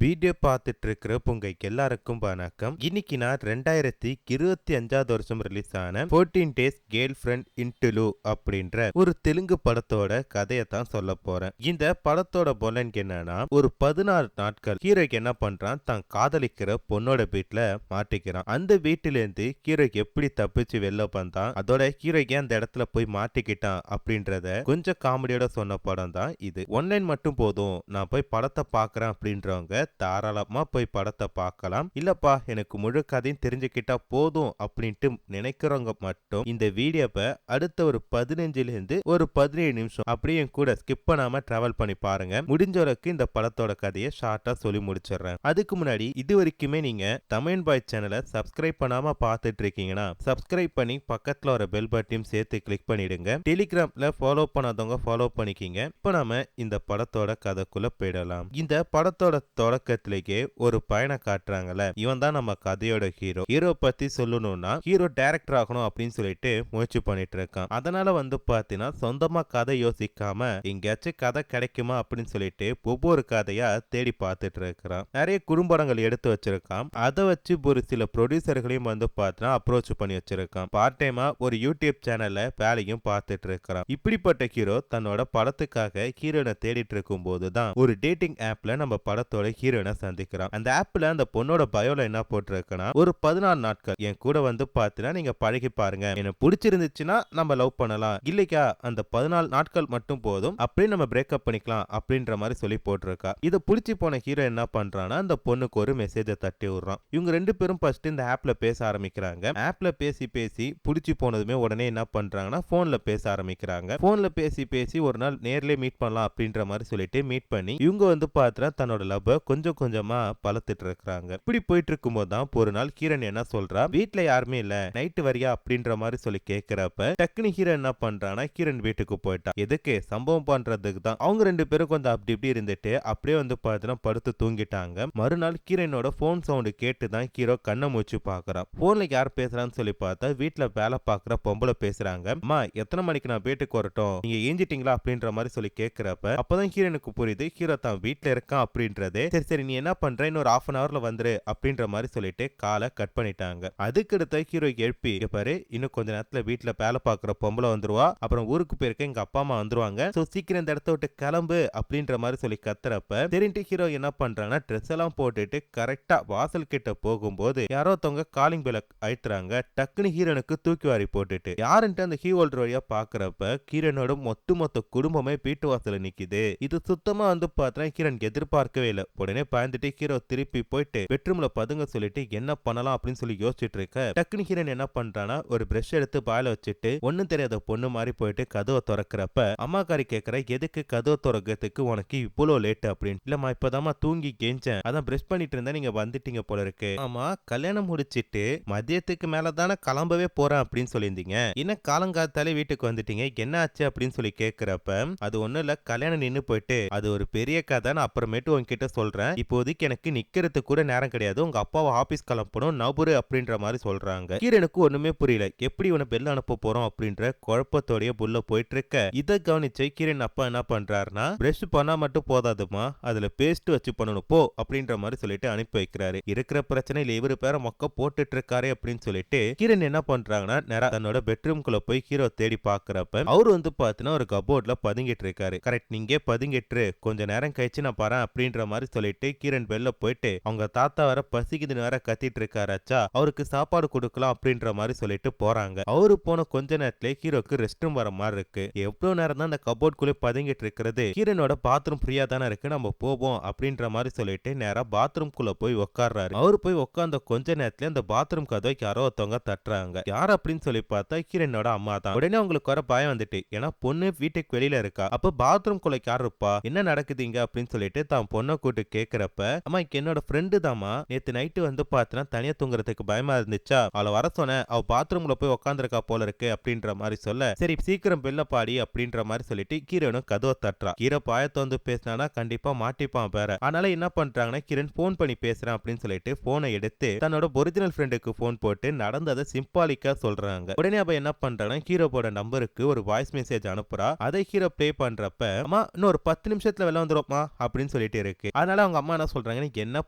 Video பார்த்துட்டு இருக்கிற உங்க எல்லாருக்கும் வணக்கம். இன்னைக்கு நான் 2025 வருஷம் ரிலீஸ் ஆன 14 டேஸ் கேர்ள் ஃப்ரெண்ட் இன்டுலு அப்படின்ற ஒரு தெலுங்கு படத்தோட கதையை தான் சொல்ல போறேன். இந்த படத்தோட பொலன் என்னன்னா, ஒரு 14 நாட்கள் ஹீரோக்கு என்ன பண்றான், தான் காதலிக்கிற பொண்ணோட வீட்டுல மாட்டிக்கிறான். அந்த வீட்டுல இருந்து ஹீரோ எப்படி தப்பிச்சு வெளில வந்தான், அதோட ஹீரோக்கு அந்த இடத்துல போய் மாட்டிக்கிட்டான் அப்படின்றத கொஞ்சம் காமெடியோட சொன்ன படம் தான் இது. ஒன்லைன் மட்டும் போதும், நான் போய் படத்தை பாக்குறேன் அப்படின்றவங்க தாராளமா போய் படத்தை பார்க்கலாம். இல்லப்பா எனக்கு முழு கதையும் தெரிஞ்சுக்கிட்டா போதும் அப்படின்ட்டு நினைக்கிறவங்க மட்டும் இந்த வீடியோவை அடுத்த ஒரு 15 இருந்து ஒரு 17 நிமிஷம் அப்படியே கூட ஸ்கிப் பண்ணாம டிராவல் பண்ணி பாருங்க. முடிஞ்ச அளவுக்கு இந்த படத்தோட கதையை ஷார்ட்டா சொல்லி முடிச்சிடுறேன். அதுக்கு முன்னாடி இது வரைக்குமே நீங்க தமிழ் பாய் சேனலை சப்ஸ்கிரைப் பண்ணாம பார்த்துட்டு இருக்கீங்கன்னா சப்ஸ்கிரைப் பண்ணி பக்கத்துல ஒரு பெல் பட்டனையும் சேர்த்து கிளிக் பண்ணிடுங்க. டெலிகிராம்ல ஃபாலோ பண்ணாதவங்க ஃபாலோ பண்ணிக்கிங்க. இப்போ நாம இந்த படத்தோட கதைக்குள்ள போயிடலாம். இந்த படத்தோட தொடக்கத்திலேயே ஒரு பயணம் காட்டுறாங்கல்ல, இவன் தான் நம்ம கதையோட ஹீரோ. ஹீரோ பத்தி சொல்லணும்னா ஹீரோ டைரக்டர் ஆகணும் அப்படின்னு சொல்லிட்டு முயற்சி பண்ணிட்டு இருக்கான். அதனால பாத்தீங்கன்னா சொந்தமா கதை யோசிக்காம எங்கேயாச்சும் கதை கிடைக்குமா அப்படின்னு சொல்லிட்டு ஒவ்வொரு கதையா தேடி பார்த்துட்டு இருக்கிறான். நிறைய குறும்படங்கள் எடுத்து வச்சிருக்கான். அதை வச்சு ஒரு சில ப்ரொடியூசர்களையும் பார்த்தா அப்ரோச் பண்ணி வச்சிருக்கான். பார்ட் டைமா ஒரு யூடியூப் சேனல்ல வேலையும் பார்த்துட்டு இருக்கிறான். இப்படிப்பட்ட ஹீரோ தன்னோட படத்துக்காக ஹீரோனை தேடிட்டு இருக்கும் போதுதான் ஒரு டேட்டிங் ஆப்ல நம்ம படத்தோட ஹீரோனை சந்திக்கிறான். அந்த ஆப்ல அந்த பொண்ணோட பயோல என்ன போட்டிருக்குன்னா, ஒரு 14 நாட்கள் என் கூட பாத்தீங்கன்னா நீங்க பழகி பாருங்க, எனக்கு பிடிச்சிருந்துச்சுன்னா நம்ம லவ் பண்ணலாம், இல்லையா அந்த 14 நாட்கள் மட்டும் போதும், அப்படியே நம்ம பிரேக்கப் பண்ணிக்கலாம் அப்படின்ற மாதிரி சொல்லி போட்டிருக்கா. இதை பிடிச்சி போன ஹீரோ என்ன பண்றான்னா அந்த பொண்ணுக்கு ஒரு மெசேஜை தட்டி விடுறான். இவங்க ரெண்டு பேரும் ஃபர்ஸ்ட் இந்த ஆப்ல பேச ஆரம்பிக்கிறாங்க. ஆப்ல பேசி பேசி பிடிச்சி போனதுமே உடனே என்ன பண்றாங்கன்னா போன்ல பேச ஆரம்பிக்கிறாங்க. போன்ல பேசி பேசி ஒரு நாள் நேர்லயே மீட் பண்ணலாம் அப்படின்ற மாதிரி சொல்லிட்டு மீட் பண்ணி இவங்க பார்த்தா தன்னோட லவ் கொஞ்சம் கொஞ்சமா பலத்துட்டு இருக்காங்க. இப்படி போயிட்டு இருக்கும் போதுதான் ஒரு நாள் ஹீரன் என்ன சொல்றா, வீட்டுல யாருமே இல்ல, நைட்டு வரியா அப்படின்ற மாதிரி சொல்லி கேட்கிறப்ப டக்குனு ஹீரன் என்ன பண்றானா ஹீரன் வீட்டுக்கு போயிட்டா. எதுக்கு, சம்பவம் பண்றதுக்கு தான். அவங்க ரெண்டு பேரும் கொஞ்சம் அப்படி இப்படி இருந்துட்டு அப்படியே பார்த்தீங்கன்னா படுத்து தூங்கிட்டாங்க. மறுநாள் ஹீரனோட போன் சவுண்ட் கேட்டு தான் ஹீரோ கண்ணை மூச்சு பாக்குறான். போன்ல யார் பேசுறான்னு சொல்லி பார்த்தா வீட்டுல வேலை பாக்குற பொம்பளை பேசுறாங்க. அம்மா எத்தனை மணிக்கு நான் வீட்டுக்கு வரட்டும், நீங்க ஏஞ்சிட்டீங்களா அப்படின்ற மாதிரி சொல்லி கேட்கிறப்ப அப்பதான் ஹீரனுக்கு புரியுது ஹீரோ தான் வீட்டுல இருக்கான் அப்படின்றதே. சரி சரி நீ என்ன பண்ற, இன்னொரு half an hourல வந்துரு அப்படின்ற மாதிரி சொல்லிட்டு காலை கட் பண்ணிட்டாங்க. அதுக்கடுத்த ஹீரோ எழுப்பி, பாரு இன்னும் கொஞ்ச நேரத்துல வீட்டுல வேலை பாக்குற பொம்பளை வந்துருவா, அப்புறம் ஊருக்கு போயிருக்க எங்க அப்பா அம்மா வந்துருவாங்க, சோ சீக்கிரம் இந்த இடத்த விட்டு கிளம்பு அப்படின்ற மாதிரி சொல்லி கத்துறப்ப சரின்ட்டு ஹீரோ என்ன பண்றாங்கன்னா ட்ரெஸ் எல்லாம் போட்டுட்டு கரெக்டா வாசல் கிட்ட போகும்போது யாரோ தவங்க காலிங் பெல் அழுத்துறாங்க. டக்குனு ஹீரோனுக்கு தூக்கி வாரி போட்டுட்டு யாருன்ட்டு அந்த கீ ஹோல்டர் வழியா பாக்குறப்ப ஹீரோனோட மொத்த குடும்பமே வீட்டு வாசல நிக்குது. இது சுத்தமா பார்த்தா ஹீரோன் எதிர்பார்க்கவே இல்லை. உடனே பயந்துட்டு ஹீரோ திருப்பி போயிட்டு பெட்ரூம்ல பதுங்க சொல்லிட்டு என்ன பண்ணலாம் அப்படின்னு சொல்லி யோசிச்சுட்டு இருக்க டக்குனு ஹீரோன் என்ன பண்றானா ஒரு பிரஷ் எடுத்து பாயில வச்சுட்டு ஒன்னும் தெரியாத பொண்ணு மாதிரி போயிட்டு கதவை திறக்கிறப்ப அம்மாக்காரி கேட்கற, எதுக்கு கதவை திறக்கிறதுக்கு உனக்கு இவ்வளவு லேட் அப்படின்னு. இல்லம்மா இப்பதாம்மா தூங்கி கெஞ்சேன், அதான் பிரஷ் பண்ணிட்டு இருந்தா நீங்க வந்துட்டீங்க போல இருக்கு. ஆமா கல்யாணம் முடிச்சிட்டு மதியத்துக்கு மேலதானே கிளம்பவே போறேன் அப்படின்னு சொல்லியிருந்தீங்க, என்ன காலங்காத்தாலே வீட்டுக்கு வந்துட்டீங்க, என்ன ஆச்சு அப்படின்னு சொல்லி கேட்கிறப்ப அது ஒண்ணும் இல்ல, கல்யாணம் நின்னு போயிட்டு அது ஒரு பெரிய கதை, நான் அப்புறமேட்டு உங்ககிட்ட சொல்றேன், இப்போதைக்கு எனக்கு நிக்கிறதுக்கு கூட நேரம் கிடையாது, உங்க அப்பாவை ஆபீஸ் கிளம்பணும் நபுரு அப்படின்ற மாதிரி சொல்றாங்க. ஹீரோனுக்கு ஒண்ணுமே புரியல, எப்படி இவனை பெல் அனுப்ப போறோம் அப்படின்ற குழப்பத்தோடைய புள்ள போயிட்டு இருக்க. இதை கவனிச்ச ஹீரோன் அப்பா என்ன பண்றாருன்னா, பிரஷ் பண்ணா மட்டும் போதாதுமா, அதுல பேஸ்ட் வச்சு பண்ணணும் போ அப்படின்ற மாதிரி சொல்லிட்டு அனுப்பி வைக்கிறாரு. இருக்கிற பிரச்சனையில இவரு பேர மொக்க போட்டுட்டு இருக்காரு அப்படின்னு சொல்லிட்டு ஹீரோன் என்ன பண்றாங்கன்னா நேரா தன்னோட பெட்ரூம்குள்ள போய் ஹீரோ தேடி பாக்குறப்ப அவரு பாத்தீங்கன்னா ஒரு கபோர்ட்ல பதுங்கிட்டு இருக்காரு. கரெக்ட், நீங்க பதுங்கிட்டு கொஞ்ச நேரம் கழிச்சு நான் பாறேன் அப்படின்ற மாதிரி சொல்லிட்டு கிரண் வெளில போயிட்டு அவங்க தாத்தா வேற பசிக்குதுன்னு வேற கத்திட்டு இருக்காராச்சா, அவருக்கு சாப்பாடு கொடுக்கலாம் அப்படின்ற மாதிரி சொல்லிட்டு போறாங்க. அவரு போன கொஞ்ச நேரத்துல ஹீரோக்கு ரெஸ்ட் ரூம் வர மாதிரி இருக்கு. எவ்வளவு நேரம் தான் அந்த கபோர்ட் குள்ளே பதுங்கிட்டு இருக்கிறது, ஹீரோனோட பாத்ரூம் ஃப்ரீயா தானே இருக்கு, நம்ம போவோம் அப்படின்ற மாதிரி சொல்லிட்டு நேரா பாத்ரூம் குள்ள போய் உட்கார்றாரு. அவரு போய் உட்கார்ந்த கொஞ்ச நேரத்துல அந்த பாத்ரூம் கதவை யாரோ ஒருத்தவங்க தட்டுறாங்க. யார் அப்படின்னு சொல்லி பார்த்தா ஹீரோனோட அம்மா தான். உடனே அவங்களுக்கு வர பயம் வந்துட்டு, ஏன்னா பொண்ணு வீட்டுக்கு வெளியில இருக்கா, அப்ப பாத்ரூம் குள்ள யார் இருப்பா, என்ன நடக்குதுங்க அப்படின்னு சொல்லிட்டு தான் பொண்ணை கூட்டு கேக்குறப்ப, அம்மா என்னோட ஃப்ரெண்டு தாமா, நேத்து நைட்டு பாத்தினா தனியா தூங்குறதுக்கு பயமா இருந்துச்சா, அவளை வர சொன்ன, அவ பாத்ரூம்ல போய் உட்காந்துருக்கா போல இருக்கு அப்படின்ற மாதிரி சொல்ல, சரி சீக்கிரம் பெல்ல பாடி அப்படின்ற மாதிரி சொல்லிட்டு கிரணும் கதவை தட்டுறா. கீரை பாயத்தை பேசினா கண்டிப்பா மாட்டிப்பான் வேற. அதனால என்ன பண்றாங்கன்னா கிரண் போன் பண்ணி பேசுறேன் அப்படின்னு சொல்லிட்டு போனை எடுத்து தன்னோட ஒரிஜினல் ஃப்ரெண்டுக்கு போன் போட்டு நடந்ததை சிம்பாலிக்கா சொல்றாங்க. உடனே அவ என்ன பண்றாங்கன்னா ஹீரோவோட நம்பருக்கு ஒரு வாய்ஸ் மெசேஜ் அனுப்புறா. அதை ஹீரோ ப்ளே பண்றப்ப, அம்மா இன்னும் ஒரு 10 நிமிஷத்துல வெளில வந்துருமா அப்படின்னு சொல்லிட்டு இருக்கு. அதனால அவங்க அம்மா என்ன சொல்றாங்க, என்ன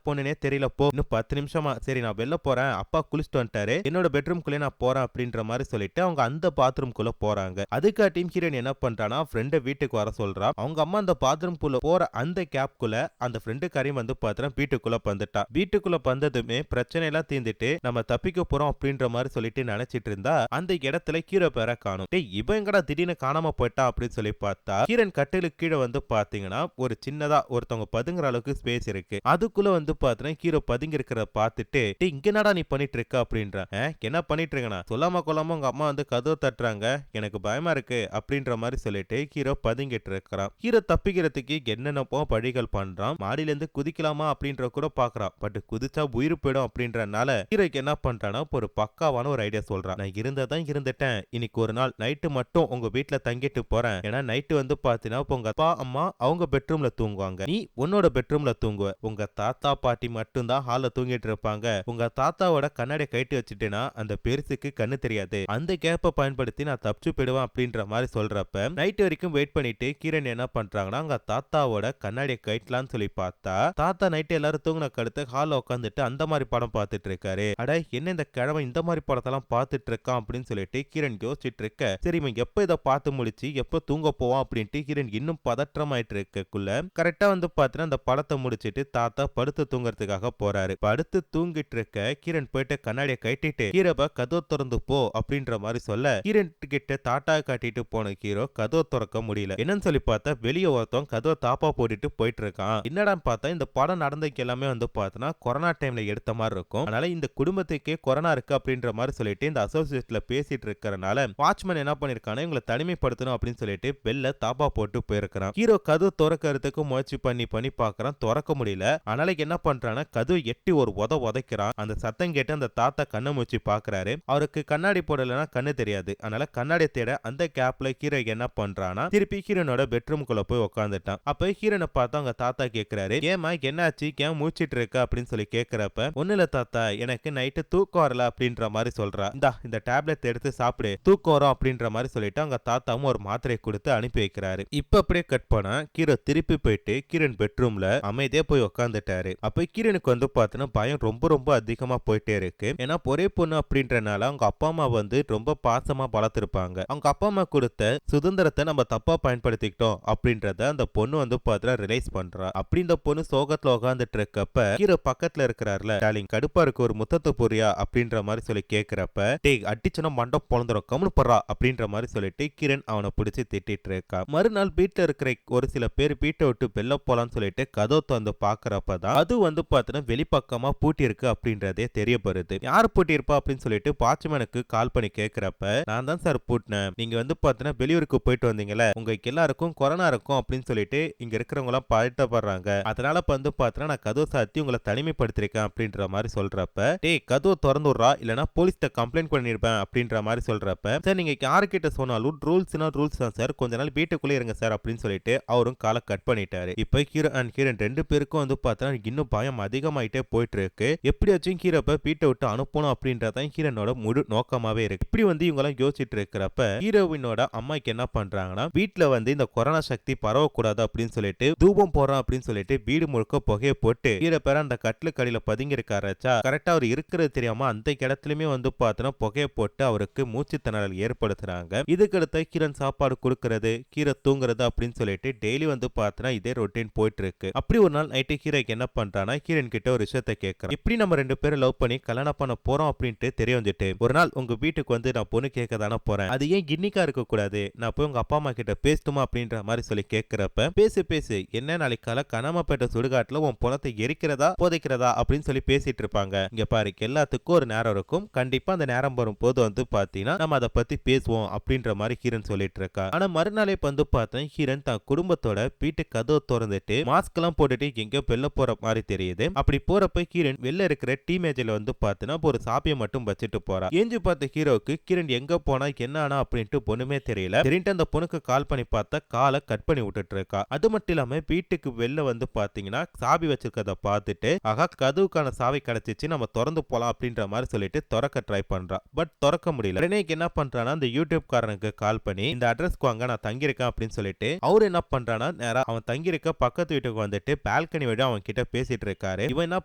பொண்ணுனே தெரியல போ, இன்னும் 10 நிமிஷமா, சரி நான் வெளில போறேன், அப்பா குளிச்சுட்டு வந்துட்டாரு, என்னோட பெட்ரூம்குள்ளே நான் போறேன் அப்படின்ற மாதிரி சொல்லிட்டு அவங்க அந்த பாத்ரூம்குள்ள போறாங்க. அதுக்காட்டியும் ஹீரோயின் என்ன பண்றானா ஃப்ரெண்ட வீட்டுக்கு வர சொல்றா. அவங்க அம்மா அந்த பாத்ரூம்குள்ள போற அந்த கேப்குள்ள அந்த ஃப்ரெண்டுக்காரையும் வந்து பாத்திரம் வீட்டுக்குள்ள வந்துட்டா. வீட்டுக்குள்ள வந்ததுமே பிரச்சனை எல்லாம் தீர்ந்துட்டு நம்ம தப்பிக்க போறோம் அப்படின்ற மாதிரி சொல்லிட்டு நினைச்சிட்டு இருந்தா அந்த இடத்துல ஹீரோ பேரை காணும். டேய் இவன் எங்கடா திடீர்னு காணாம போயிட்டா அப்படின்னு சொல்லி பார்த்தா ஹீரோயின் கட்டிலுக்கு கீழே வந்து பாத்தீங்கன்னா ஒரு சின்னதா ஒருத்தவங்க பதுங்குற அளவுக்கு ஸ்பேஸ் இருக்கு. அதுக்குள்ள வந்து பாத்தீங்கன்னா ஹீரோ பதுங்கி இருக்கிறத பார்த்துட்டு டேய் இங்க என்னடா நீ பண்ணிட்டு இருக்க அப்படின்ற. என்ன பண்ணிட்டு இருக்கனா, சொல்லாம கொள்ளாம உங்க அம்மா வந்து கதவு தட்டுறாங்க, எனக்கு பயமா இருக்கு அப்படின்ற மாதிரி சொல்லிட்டு ஹீரோ பதுங்கிட்டு இருக்கிறான். ஹீரோ தப்பிக்கிறதுக்கு என்னென்னப்போ வழிகள் பண்றான். மாடியில இருந்து குதிக்கலாமா அப்படின்ற கூட பாக்குறான். பட் குதிச்சா உயிர் போயிடும் அப்படின்றனால ஹீரோக்கு என்ன பண்றானா ஒரு பக்காவான ஒரு ஐடியா சொல்றான். நான் இருந்ததான் இருந்துட்டேன், இன்னைக்கு ஒரு நாள் நைட்டு மட்டும் உங்க வீட்டுல தங்கிட்டு போறேன். ஏன்னா நைட்டு வந்து பாத்தீங்கன்னா உங்க அப்பா அம்மா அவங்க பெட்ரூம்ல தூங்குவாங்க, நீ உன்னோட பெட்ரூம்ல தூங்குவ. உங்க தாத்தா பாட்டி மட்டும் தான் ஹால்ல தூங்கிட்டு இருப்பாங்க. உங்க தாத்தாவோட கண்ணாடி கைட்டு வச்சுட்டேன்னா அந்த பெருசுக்கு கண்ணு தெரியாது, அந்த கேப்பை பயன்படுத்தி நான் தப்பிச்சு போயிடுவேன் அப்படின்ற மாதிரி சொல்றப்ப நைட் வரைக்கும் வெயிட் பண்ணிட்டு கிரண் என்ன பண்றாங்கன்னா அங்க தாத்தாவோட கண்ணாடியை கைட்டலான்னு சொல்லி பார்த்தா தாத்தா நைட்டு எல்லாரும் தூங்கின கடுத்து ஹால்ல உட்காந்துட்டு அந்த மாதிரி படம் பார்த்துட்டு இருக்காரு. அட என்ன இந்த கிழமை இந்த மாதிரி படத்தெல்லாம் பார்த்துட்டு இருக்கான் அப்படின்னு சொல்லிட்டு கிரண் யோசிச்சுட்டு இருக்க. சரி இவன் எப்ப இதை பார்த்து முடிச்சு எப்ப தூங்க போவான் அப்படின்ட்டு கிரண் இன்னும் பதற்றமாயிட்டு இருக்கக்குள்ள கரெக்டா வந்து பாத்தீங்கன்னா அந்த படத்தை முடிச்சிட்டு தாத்தா படுத்து தூங்குறதுக்காக போறாரு. படுத்து தூங்கிட்டு இருக்க கிரண் போயிட்டு கண்ணாடியை கைட்டிட்டு ஹீரோவை கதவு திறந்து போ அப்படின்ற மாதிரி சொல்ல ஹீரோன் கிட்ட தாட்டா காட்டிட்டு போன ஹீரோ கதவை திறக்க முடியல. என்னன்னு சொல்லி பார்த்தா வெளியே ஒருத்தவன் கதவை தாப்பா போட்டுட்டு போயிட்டு இருக்கான். என்னடான்னு பார்த்தா இந்த படம் நடந்ததுக்கு எல்லாமே வந்து பார்த்தா கொரோனா டைம்ல எடுத்த மாதிரி இருக்கும். அதனால இந்த குடும்பத்துக்கே கொரோனா இருக்கு அப்படின்ற மாதிரி சொல்லிட்டு இந்த அசோசியேட்ல பேசிட்டு இருக்கறனால வாட்ச்மேன் என்ன பண்ணிருக்கானே இவங்களை தனிமைப்படுத்தணும் அப்படின்னு சொல்லிட்டு வெளில தாப்பா போட்டு போயிருக்கான். ஹீரோ கதவு திறக்கிறதுக்கு முயற்சி பண்ணி பார்க்கறான், திறக்க முடியல. அதனால என்ன பண்றானா கதவை எட்டி ஒரு உதைக்கிறான். அந்த சத்தம் கேட்டு அந்த தாத்தா கண்ணை மூச்சு பாக்குறாரு. அவருக்கு கண்ணாடி போடலன்னா கண்ணு தெரியாது. அதனால கண்ணாடி தேட அந்த கேப்ல ஹீரோ என்ன பண்றானா திருப்பி ஹீரோனோட பெட்ரூம்குள்ள போய் உட்காந்துட்டான். அப்ப ஹீரோனை பார்த்து அவங்க தாத்தா கேக்குறாரு, ஏமா என்னாச்சு, ஏன் மூச்சிட்டு இருக்க அப்படின்னு சொல்லி கேக்குறப்ப ஒண்ணு இல்ல தாத்தா, எனக்கு நைட்டு தூக்கம் வரல அப்படின்ற மாதிரி சொல்றா. இந்த டேப்லெட் எடுத்து சாப்பிடு, தூக்கம் வரும் அப்படின்ற மாதிரி சொல்லிட்டு அவங்க தாத்தாவும் ஒரு மாத்திரையை கொடுத்து அனுப்பி வைக்கிறாரு. இப்ப அப்படியே கட் பண்ணா ஹீரோ திருப்பி போயிட்டு கிரண் பெட்ரூம்ல அமைதியா போய் உட்காந்துட்டாரு. அப்ப கிரணுக்கு வந்து பாத்தீங்கன்னா பயம் ரொம்ப ரொம்ப அதிகமா போயிட்டே இருக்கு. ஏன்னா ஒரே பொண்ணு அப்படின்றனால அவங்க அப்பா அம்மா வந்து ரொம்ப பாசமா வளர்த்திருப்பாங்க. அவங்க அப்பா அம்மா கொடுத்த சுதந்திரத்தை நம்ம தப்பா பயன்படுத்திக்கிட்டோம் அப்படின்றத அந்த பொண்ணு வந்து பாத்தீங்கன்னா ரிலைஸ் பண்றா. அப்படி இந்த பொண்ணு சோகத்துல உட்காந்துட்டு இருக்கப்ப ஹீரோ பக்கத்துல இருக்கிறார்ல, டார்லிங் கடுப்பா இருக்கு ஒரு முத்தத்தை புரியா அப்படின்ற மாதிரி சொல்லி கேக்குறப்ப டேய் அடிச்சனா மண்டம் பொழந்துரும் கம்னு படுறா அப்படின்ற மாதிரி சொல்லிட்டு கிரண் அவனை பிடிச்சி திட்டிட்டு இருக்கா. மறுநாள் வீட்டுல இருக்கிற ஒரு சில பேர் வீட்டை விட்டு வெளில போலான்னு சொல்லிட்டு கதவை வந்து பாக்குறப்பதான் அது வந்து பாத்தீங்கன்னா வெளிப்பக்கமா பூட்டி இருக்கு அப்படின்றதே தெரிய வருது. யார் பூட்டி இருப்பா அப்படின்னு சொல்லிட்டு வாட்ச்மேனுக்கு கால் பண்ணி கேக்குறப்ப நான் தான் சார் பூட்டினேன், நீங்க வந்து பாத்தீங்கன்னா வெளியூருக்கு போயிட்டு வந்தீங்கல்ல, உங்களுக்கு எல்லாருக்கும் கொரோனா இருக்கும் அப்படின்னு சொல்லிட்டு இங்க இருக்கிறவங்க எல்லாம் பதட்டப்படுறாங்க, அதனால வந்து பாத்தீங்கன்னா நான் கதவு சாத்தி உங்களை தனிமைப்படுத்திருக்கேன் அப்படின்ற மாதிரி சொல்றப்ப டேய் கதவு திறந்து விடுறா இல்லனா போலீஸ்ட கம்ப்ளைண்ட் பண்ணிருப்பேன் அப்படின்ற மாதிரி சொல்றப்ப சார் நீங்க யாருக்கிட்ட சொன்னாலும் ரூல்ஸ்னா ரூல்ஸ் தான் சார், கொஞ்ச நாள் வீட்டுக்குள்ளே இருங்க சார் அப்படின்னு சொல்லிட்டு அவரும் காலை கட் பண்ணிட்டாரு. இப்ப ஹீரோ அண்ட் ஹீரோயின் ரெண்டு பேருக்கும் வந்து பாத்தீங்கன்னா இன்னும் பயம் அதிகமாயிட்டே போயிட்டு இருக்கு. எப்படியாச்சும் ஹீரோவை வீட்டை விட்டு அனுப்பணும் அப்படின்றதான் ஹீரோனோட முழு நோக்கமாவே இருக்கு. இப்படி வந்து இவங்க எல்லாம் யோசிச்சுட்டு இருக்கிறப்ப ஹீரோவினோட அம்மாக்கு என்ன பண்றாங்கன்னா வீட்டுல வந்து இந்த கொரோனா சக்தி பரவக்கூடாது அப்படின்னு சொல்லிட்டு தூபம் போறோம் அப்படின்னு சொல்லிட்டு வீடு முழுக்க புகையை போட்டு ஹீரோ பேர அந்த கட்டில கடியில பதுங்கி இருக்காரச்சா கரெக்டா அவர் இருக்கிறது தெரியாம அந்த இடத்துலயுமே வந்து பார்த்தோன்னா புகையை போட்டு அவருக்கு மூச்சு திணறல் ஏற்படுத்துறாங்க. இதுக்கடுத்த ஹீரோன் சாப்பாடு கொடுக்கறது ஹீரோ தூங்குறது அப்படின்னு சொல்லிட்டு டெய்லி வந்து பார்த்தோன்னா இதே ரொட்டீன் போயிட்டு இருக்கு. அப்படி ஒரு நாள் நைட்டு ஹீரோக்கு என்ன பண்றானா ஹீரோயின் கிட்ட ஒரு விஷயத்தை கேட்கறான், இப்படி நம்ம ரெண்டு பேரும் லவ் பண்ணி கல்யாணம் பண்ண போறோம் அப்படின்ட்டு தெரிய வந்துட்டு ஒரு நாள் உங்க வீட்டுக்கு வந்து நான் பொண்ணு கேட்க தானே போறேன், அது ஏன் இன்னிக்கா இருக்க கூடாது, நான் போய் உங்க அப்பா அம்மா கிட்ட பேசட்டுமா அப்படின்ற மாதிரி சொல்லி கேட்கிறப்ப பேசு என்ன நாளைக்கு கால கனமப்பேட்ட சுடுகாட்டுல உன் பணத்தை எரிக்கிறதா போதைக்கிறதா அப்படின்னு சொல்லி பேசிட்டு இருப்பாங்க. இங்க பாரு எல்லாத்துக்கும் ஒரு நேரம் இருக்கும், கண்டிப்பா அந்த நேரம் வரும் போது வந்து பாத்தீங்கன்னா நம்ம அதை பத்தி பேசுவோம் அப்படின்ற மாதிரி ஹீரன் சொல்லிட்டு இருக்கா. ஆனா மறுநாளே வந்து பார்த்தேன் ஹீரன் தான் குடும்பத்தோட வீட்டு கதவை திறந்துட்டு மாஸ்க் எல்லாம் போட்டுட்டு எங்கேயோ வெளில போற மாதிரி தெரியுது. அப்படி போறப்ப ஹீரன் வெளில இருக்கிற டீமேஜ்ல வந்து பார்த்தீங்கன்னா ஒரு சாப்பியை மட்டும் வச்சுட்டு போறா. ஏஞ்சு பார்த்த ஹீரோக்கு ஹீரன் எங்க போனா என்ன ஆனா அப்படின்ட்டு பொண்ணுமே தெரியல. சரின்ட்டு அந்த பொண்ணுக்கு கால் பண்ணி பார்த்தா காலை கட் பண்ணி விட்டுட்டு இருக்கா. அது மட்டும் இல்லாம வீட்டுக்கு வெளில வந்து பாத்தீங்கன்னா சாவி வச்சிருக்கத பார்த்துட்டு ஆகா கதவுக்கான சாவி கிடைச்சிச்சு நம்ம திறந்து போலாம் அப்படின்ற மாதிரி சொல்லிட்டு திறக்க ட்ரை பண்றா. பட் திறக்க முடியல. ரெனேக்கு என்ன பண்றானா அந்த யூடியூப் காரனுக்கு கால் பண்ணி இந்த அட்ரஸ்க்கு வாங்க நான் தங்கியிருக்கேன் அப்படின்னு சொல்லிட்டு அவரு என்ன பண்றானா நேரா அவன் தங்கியிருக்க பக்கத்து வீட்டுக்கு வந்துட்டு பால்கனி வழியா அவன் கிட்ட பேசிட்டு இருக்காரு. இவன் என்ன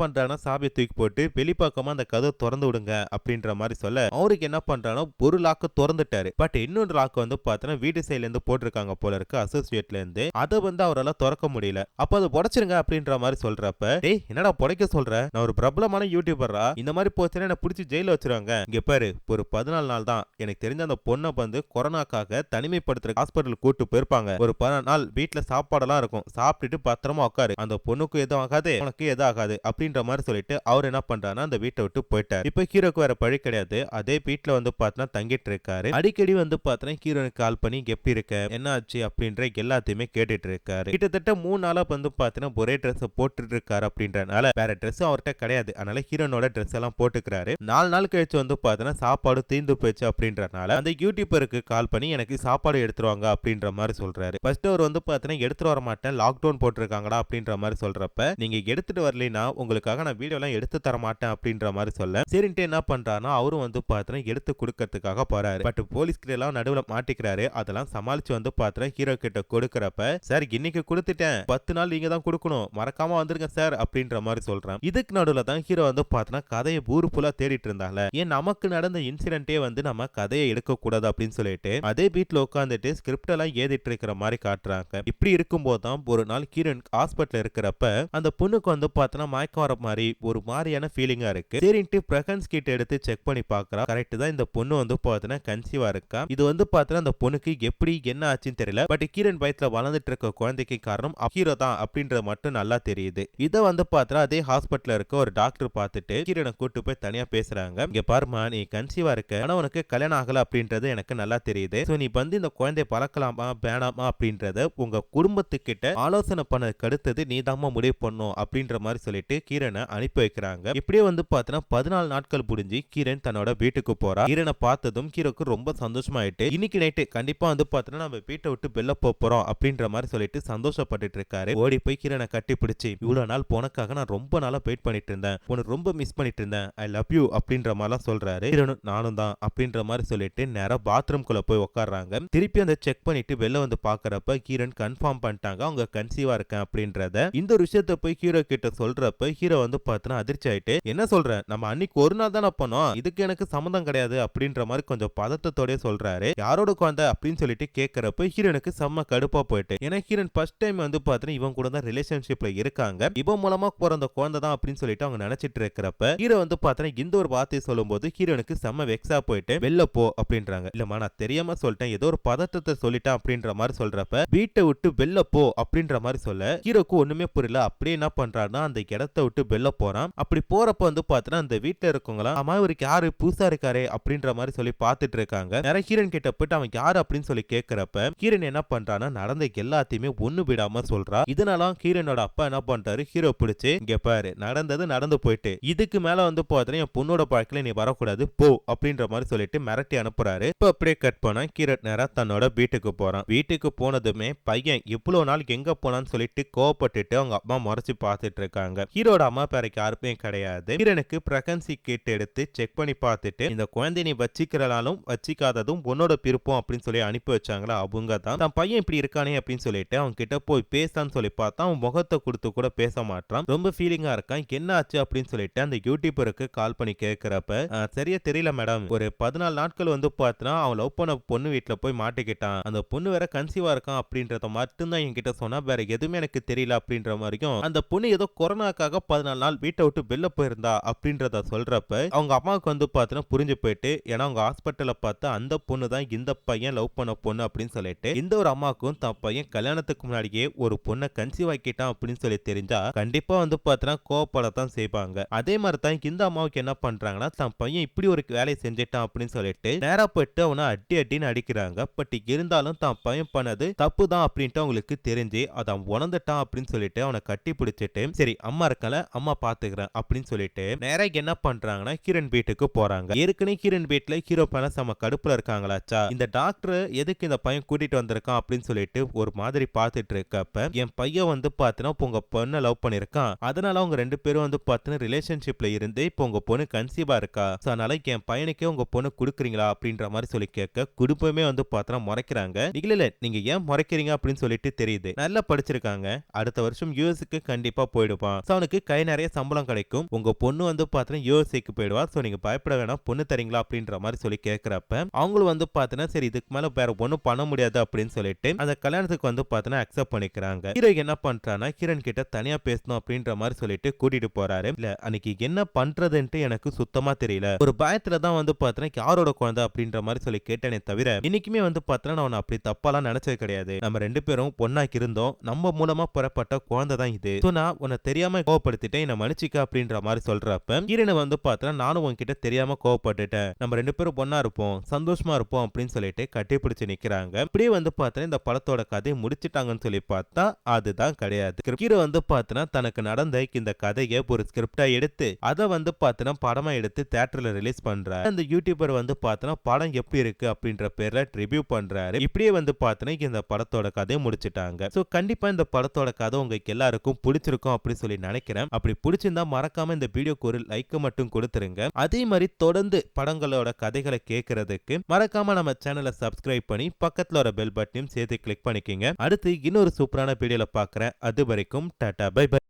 பண்றானா சாவியை தூக்கி போட்டு வெளிப்பக்கமா அந்த கதவை திறந்து விடுங்க அப்படின்ற மாதிரி சொல்ல அவருக்கு என்ன பண்றானோ ஒரு லாக்கு திறந்துட்டாரு. பட் இன்னொரு லாக் வந்து பார்த்தா வீட்டு சைட்ல இருந்து போட்டிருக்காங்க போல இருக்கு அசோசியேட்ல இருந்து. அதை வந்து அவரால் திறக்க முடியல. அப்ப அதை புடைச்சிருங்க அப்படின்ற மாதிரி சொல்றப்ப டேய் என்னடா புடைக்க சொல்ற, நான் ஒரு பிரபலமான யூடியூபரா, இந்த மாதிரி போச்சுன்னா என்ன பிடிச்சி ஜெயில வச்சிருவாங்க. இங்க பாரு ஒரு 14 நாள் தான் எனக்கு தெரிஞ்ச அந்த பொண்ணை வந்து கொரோனாக்காக தனிமைப்படுத்துற ஹாஸ்பிட்டல் கூட்டு போயிருப்பாங்க. ஒரு 14 நாள் வீட்டுல சாப்பாடெல்லாம் இருக்கும், சாப்பிட்டுட்டு பத்திரமா உட்காரு, அந்த பொண்ணுக்கு எதுவும் ஆகாது உனக்கு எதுவும் ஆகாது அப்படின்ற மாதிரி சொல்லிட்டு அவர் என்ன பண்றாருன்னா அந்த வீட்டை விட்டு போயிட்டார். இப்ப ஹீரோக்கு வேற பழி கிடையாது. அதே வீட்டுல வந்து பார்த்தா தங்கிட்டு இருக்காரு. அடிக்கடி வந்து பார்த்தா ஹீரோனுக்கு கால் பண்ணி எப்படி இருக்க என்ன ஆச்சு அப்படின்ற எல்லாத்தையுமே கேட்டுட்டு இருக்காரு. கிட்டத்தட்ட 3 நாளா வந்து பார்த்தா ஒரே ட்ரெஸ் போட்டுட்டு இருக்காரு அப்படின்றனால வேற ட்ரெஸ் அவர்கிட்ட கிடையாது. அதனால ஹீரோனோட ட்ரெஸ் எல்லாம் போட்டுக்கிறாரு. 4 நாள் கழிச்சு வந்து பார்த்தா சாப்பாடு தீர்ந்து போயிடுச்சு அப்படின்றனால அந்த யூடியூபருக்கு கால் பண்ணி எனக்கு சாப்பாடு எடுத்துருவாங்க அப்படின்ற மாதிரி சொல்றாரு. ஃபர்ஸ்ட் அவர் வந்து பார்த்தா எடுத்துட்டு வர மாட்டேன் லாக்டவுன் போட்டிருக்காங்கடா அப்படின்ற மாதிரி சொல்றப்ப நீங்க எடுத்துட்டு வரலைன்னா உங்களுக்காக நான் வீடியோ எல்லாம் எடுத்து தர மாட்டேன் அப்படின்ற மாதிரி சொல்ல சரின்ட்டு என்ன பண்றாருன்னா அவரும் வந்து பார்த்தா எடுத்து கொடுக்கறதுக்காக போறாரு. பட் போலீஸ் கிட்ட எல்லாம் நடுவுல மாட்டிக்கிறாரு. அதெல்லாம் சமாளிச்சு வந்து பார்த்தா ஹீரோ கிட்ட கொடுக்கறப்ப சார் இன்னைக்கு கொடுத்துட்டேன் 10 நாள் நீங்க தான் கொடுக்கணும் மறக்காம வந்துருங்க சார் அப்படின்ற மாதிரி சொல்றான். இதுக்கு நடுவுல தான் ஹீரோ வந்து பார்த்தா கதையை ஊரு ஃபுல்லா தேடிட்டு இருந்தாங்க. ஏன் நமக்கு நடந்த இன்சிடென்ட்டே வந்து நம்ம கதையை எடுக்க கூடாது அப்படின்னு சொல்லிட்டு அதே வீட்டுல உட்காந்துட்டு ஸ்கிரிப்ட் எல்லாம் ஏதிட்டு இருக்கிற மாதிரி காட்டுறாங்க. இப்படி இருக்கும்போது தான் ஒரு நாள் ஹீரோன் ஹாஸ்பிட்டல் இருக்கிறப்ப அந்த பொண்ணுக்கு வந்து பார்த்தா மயக்கம் வர மாதிரி ஒரு மாதிரியான ஃபீலிங்கா இருக்கு. சரின்ட்டு பிரகன்ஸ் கிட்ட எடுத்து செக் பண்ணி பாக்குறா. கரெக்ட் தான் இந்த பொண்ணு வந்து பார்த்தா கன்சீவா இருக்கா. இது வந்து பார்த்தா அந்த பொண்ணுக்கு எப்படி என்ன ஆச்சுன்னு தெரியல. பட் ஹீரோன் வயித்துல வளர்ந்துட்டு இருக்க குழந்தைக்கு காரணம் ஹீரோ தான் அப்படின்றது மட்டும் நல்லா தெரியுது. இதை வந்து பார்த்தா அதே ஹாஸ்பிட்டல் இருக்க ஒரு டாக்டர் பார்த்துட்டு ஹீரோனை கூட்டு போய் தனியா பேசுறாங்க. இங்க பாருமா நீ கன்சீவா இருக்க ஆனா உனக்கு கல்யாணம் ஆகல அப்படின்றது எனக்கு நல்லா தெரியுது. சோ நீ வந்து இந்த குழந்தைய பழக்கலாமா வேணாமா அப்படின்றத உங்க குடும்பத்துக்கிட்ட ஆலோசனை பண்ணதுக்கு அடுத்தது நீ தாமா முடிவு பண்ணும் அப்படின்ற மாதிரி சொல்லிட்டு கீரனை அனுப்பி வைக்கிறாங்க. இப்படியே வந்து பார்த்தா 14 நாட்கள் முடிஞ்சு கீரன் தன்னோட வீட்டுக்கு போறா. கீரனை பார்த்ததும் கீரோக்கு ரொம்ப சந்தோஷமாயிட்டு இன்னைக்கு நைட்டு கண்டிப்பா வந்து பார்த்தா நம்ம வீட்டை விட்டு வெளில போறோம் அப்படின்ற மாதிரி சொல்லிட்டு சந்தோஷப்பட்டுட்டு இருக்காரு. ஓடி போய் கீரனை கட்டி பிடிச்சி இவ்வளவு நாள் போனக்காக நான் ரொம்ப நாளா வெயிட் பண்ணிட்டு இருந்தேன், உனக்கு ரொம்ப மிஸ் பண்ணிட்டு இருந்தேன், ஐ லவ் யூ அப்படின்ற மாதிரிலாம் சொல்றாரு. கீரனும் நானும் தான் அப்படின்ற மாதிரி சொல்லிட்டு நேரா பாத்ரூம் குள்ள போய் உட்கார்றாங்க. திருப்பி அந்த செக் பண்ணிட்டு வெளில வந்து பாக்குறப்ப கீரன் கன்ஃபார்ம் பண்ணிட்டாங்க அவங்க கன்சீவா இருக்கேன் அப்படின்றத. இந்த ஒரு விஷயத்த போய் ஹீரோ கிட்ட சொல்றப்ப ஹீரோ வந்து பார்த்தா அதிர்ச்சி ஆயிட்டு என்ன சொல்ற நம்ம அன்னைக்கு ஒரு நாள் தானே பண்ணோம் இதுக்கு எனக்கு சம்மந்தம் கிடையாது அப்படின்ற மாதிரி கொஞ்சம் பதட்டத்தோட சொல்றாரு. யாரோட குழந்தை அப்படின்னு சொல்லிட்டு கேட்கறப்ப ஹீரோனுக்கு செம்ம கடுப்பா போயிட்டு ஏன்னா ஹீரோன் ஃபர்ஸ்ட் டைம் வந்து பார்த்தா இவன் கூட தான் ரிலேஷன்ஷிப்ல இருக்காங்க, இவன் மூலமா பிறந்த குழந்தை தான் அப்படின்னு சொல்லிட்டு அவங்க நினைச்சிட்டு இருக்கிறப்ப ஹீரோ வந்து பார்த்தா இந்த ஒரு வார்த்தையை சொல்லும் போது ஹீரோனுக்கு செம்ம வெக்ஸா போயிட்டு வெளில போ அப்படின்றாங்க. இல்லம்மா நான் தெரியாம சொல்லிட்டேன் ஏதோ ஒரு பதட்டத்தை சொல்லிட்டேன் அப்படின்ற மாதிரி சொல்றப்ப வீட்டை விட்டு வெளில போ அப்படின்ற மாதிரி சொல்ல ஹீரோக்கு ஒண்ணுமே புரியல. அப்படியே என்ன பண்றாருன்னா அந்த இடத்த விட்டு வெளில போறான். அப்படி போறப்ப வந்து பார்த்தா அந்த வீட்டுல இருக்கவங்களா அம்மா இவருக்கு யாரு புதுசா இருக்காரு அப்படின்ற மாதிரி சொல்லி பார்த்துட்டு இருக்காங்க. நிறைய ஹீரோன் கிட்ட போயிட்டு அவன் யாரு அப்படின்னு சொல்லி கேட்கிறப்ப ஹீரோன் என்ன பண்றான்னா நடந்த எல்லாத்தையுமே ஒண்ணு விடாம சொல்றா. இதனால ஹீரோனோட அப்பா என்ன பண்றாரு ஹீரோ பிடிச்சு இங்க பாரு நடந்தது நடந்து போயிட்டு இதுக்கு மேல வந்து பார்த்தா என் பொண்ணோட பழக்கல நீ வரக்கூடாது போ அப்படின்ற மாதிரி சொல்லிட்டு மிரட்டி அனுப்புறாரு. இப்ப அப்படியே கட் பண்ணா ஹீரோ நேரா தன்னோட வீட்டுக்கு போறான். வீட்டுக்கு போனதுமே பையன் இவ்வளவு நாள் எங்க போனான்னு சொல்லிட்டு கோவப்பட்டுட்டு அவங்க அம்மா முறைச்சு பார்த்துட்டு இருக்காங்க. ஹீரோட அம்மா பேருக்கு யாருமே கிடையாது. ஹீரோனுக்கு பிரெக்னன்சி கிட் எடுத்து செக் பண்ணி பார்த்துட்டு இந்த குழந்தை நீ வச்சிக்கிறனாலும் வச்சிக்காததும் உன்னோட விருப்பம் அப்படின்னு சொல்லி அனுப்பி வச்சாங்களா அவங்க தான். தன் பையன் இப்படி இருக்கானே அப்படின்னு சொல்லிட்டு அவங்க கிட்ட போய் பேசான்னு சொல்லி பார்த்தா அவன் முகத்தை கொடுத்து கூட பேச மாட்டான். ரொம்ப ஃபீலிங்கா இருக்கான். என்ன ஆச்சு அப்படின்னு சொல்லிட்டு அந்த யூடியூபருக்கு கால் பண்ணி கேட்கிறப்ப சரியா தெரியல மேடம், ஒரு 14 நாட்கள் வந்து பார்த்தா அவன் லவ் பண்ண பொண்ணு வீட்டுல போய் மாட்டிக்கிட்டான், அந்த பொண்ணு வேற கன்சீவா இருக்கான் அப்படின்றத மட்டும்தான் என்கிட்ட சொன்னா வேற எதுவுமே எனக்கு தெரியல அப்படின்ற மாதிரியும் அந்த பொண்ணு ஏதோ கொரோனாக்காக 14 நாள் வீட்டை விட்டு வெளில போயிருந்தா அப்படின்றத சொல்றப்ப அவங்க அம்மாவுக்கு வந்து பார்த்தா புரிஞ்சு போயிட்டு ஏன்னா அவங்க ஹாஸ்பிட்டல பார்த்து அந்த பொண்ணு தான் இந்த பையன் லவ் பண்ண பொண்ணு அப்படின்னு சொல்லிட்டு இந்த ஒரு அம்மாவுக்கும் தன் பையன் கல்யாணத்துக்கு முன்னாடியே ஒரு பொண்ணை கன்சீவ் ஆக்கிட்டான் அப்படின்னு சொல்லி தெரிஞ்சா கண்டிப்பா வந்து பார்த்தா கோவப்படத்தான் செய்வாங்க. அதே மாதிரி தான் இந்த அம்மாவுக்கு என்ன பண்றாங்கன்னா தன் பையன் இப்படி ஒரு வேலையை செஞ்சிட்டான் அப்படின்னு சொல்லிட்டு நேரா போயிட்டு அவனை அடின்னு அடிக்கிறாங்க. பட் இருந்தாலும் தான் பையன் பண்ணது தப்பு தான் அப்படின்ட்டு அவங்களுக்கு தெரிஞ்சு அதான் உணர்ந்துட்டான் அப்படின்னு சொல்லிட்டு அவனை கட்டி பிடிச்சிட்டு சரி அம்மா இருக்கல அம்மா பாத்துக்கிறேன் அப்படின்னு சொல்லிட்டு நேரா என்ன பண்றாங்கன்னா ஹீரோன் வீட்டுக்கு போறாங்க. ஏற்கனவே ஹீரோன் வீட்டுல ஹீரோ பண்ண செம கடுப்புல இருக்காங்களாச்சா, இந்த டாக்டர் எதுக்கு இந்த பையன் கூட்டிட்டு வந்திருக்கான் அப்படின்னு சொல்லிட்டு ஒரு மாதிரி பார்த்துட்டு இருக்கப்ப என் பையன் வந்து பாத்தீங்கன்னா உங்க பொண்ணை லவ் பண்ணிருக்கான், அதனால அவங்க 2 பேரும் வந்து பாத்தீங்கன்னா ரிலேஷன்ஷிப்ல இருந்து இப்போ உங்க பொண்ணு கன்சீவா இருக்கா, அதனால என் பையனுக்கே உங்க பொண்ணு குடுக்குறீங்களா அப்படின்ற மாதிரி சொல்லி கேட்க குடும்பமே வந்து பாத்தீங்கன்னா முறைக்கிறாங்க. இல்ல நீங்க ஏன் முறைக்கிறீங்க அப்படின்னு சொல்லிட்டு தெரியுது, நல்லா படிச்சிருக்காங்க, அடுத்த வருஷம் வருஷம் யூஎஸ்க்கு கண்டிப்பா போயிடுவான். சோ அவனுக்கு கை நிறைய சம்பளம் கிடைக்கும். உங்க பொண்ணு வந்து பாத்தீங்கன்னா யூஎஸ்க்கு போயிடுவா. சோ நீங்க பயப்பட வேணாம், பொண்ணு தரீங்களா அப்படின்ற மாதிரி சொல்லி கேட்கிறப்ப அவங்களும் வந்து பாத்தீங்கன்னா சரி இதுக்கு மேல வேற ஒண்ணும் பண்ண முடியாது அப்படின்னு சொல்லிட்டு அந்த கல்யாணத்துக்கு வந்து பாத்தீங்கன்னா அக்செப்ட் பண்ணிக்கிறாங்க. ஹீரோ என்ன பண்றானா கிரண் கிட்ட தனியா பேசணும் அப்படின்ற மாதிரி சொல்லிட்டு கூட்டிட்டு போறாரு. இல்ல அன்னைக்கு என்ன பண்றதுன்ட்டு எனக்கு சுத்தமா தெரியல. ஒரு பயத்துல தான் வந்து பாத்தீங்கன்னா யாரோட குழந்தை அப்படின்ற மாதிரி சொல்லி கேட்டேனே தவிர இன்னைக்குமே வந்து பாத்தீங்கன்னா நான் அப்படி தப்பாலாம் நினைச்சது கிடையாது. நம்ம 2 பேரும் பொண்ணாக்கி இருந்தோம். நம்ம மூலமா பெறப்பட்ட குழந்தை தான் இது. சோ நான் உன்னை தெரியாம கோவப்படுத்திட்டேன், என்ன மன்னிச்சிக்க அப்படின்ற மாதிரி சொல்றப்ப ஹீரோனை வந்து பாத்தீங்கன்னா நானும் உன்கிட்ட தெரியாம கோவப்பட்டுட்டேன். நம்ம 2 பேரும் பொண்ணா இருப்போம், சந்தோஷமா இருப்போம் அப்படின்னு சொல்லிட்டு கட்டிப்பிடிச்சு நிக்கிறாங்க. இப்படியே வந்து பாத்தீங்கன்னா இந்த படத்தோட கதையை முடிச்சிட்டாங்கன்னு சொல்லி பார்த்தா அதுதான் கிடையாது. ஹீரோ வந்து பாத்தீங்கன்னா தனக்கு நடந்த இந்த கதையை ஒரு ஸ்கிரிப்டா எடுத்து அதை வந்து பாத்தீங்கன்னா படமா எடுத்து தியேட்டர்ல ரிலீஸ் பண்றாரு. அந்த யூடியூபர் வந்து பாத்தீங்கன்னா படம் எப்படி இருக்கு அப்படின்ற பேர்ல ரிவ்யூ பண்றாரு. இப்படியே வந்து பாத்தீங்கன்னா இந்த படத்தோட கதையை முடிச்சிட்டாங்க. சோ கண்டிப்பா இந்த படத்தோட கதை உங்களுக்கு எல்லாருக்கும் பிடிச்சிருக்கும் அப்படி சொல்லி நினைக்கிறேன். அப்படி பிடிச்சிருந்தா மறக்காம இந்த வீடியோக்கு ஒரு லைக் மட்டும் கொடுத்துருங்க. அதே மாதிரி தொடர்ந்து படங்களோட கதைகளை கேட்கறதுக்கு மறக்காம நம்ம சேனலை சப்ஸ்கிரைப் பண்ணி பக்கத்துல ஒரு பெல் பட்டனையும் சேர்த்து கிளிக் பண்ணிக்கங்க. அடுத்து இன்னொரு சூப்பரான வீடியோல பார்க்கறேன். அது வரைக்கும் டாடா பை பை.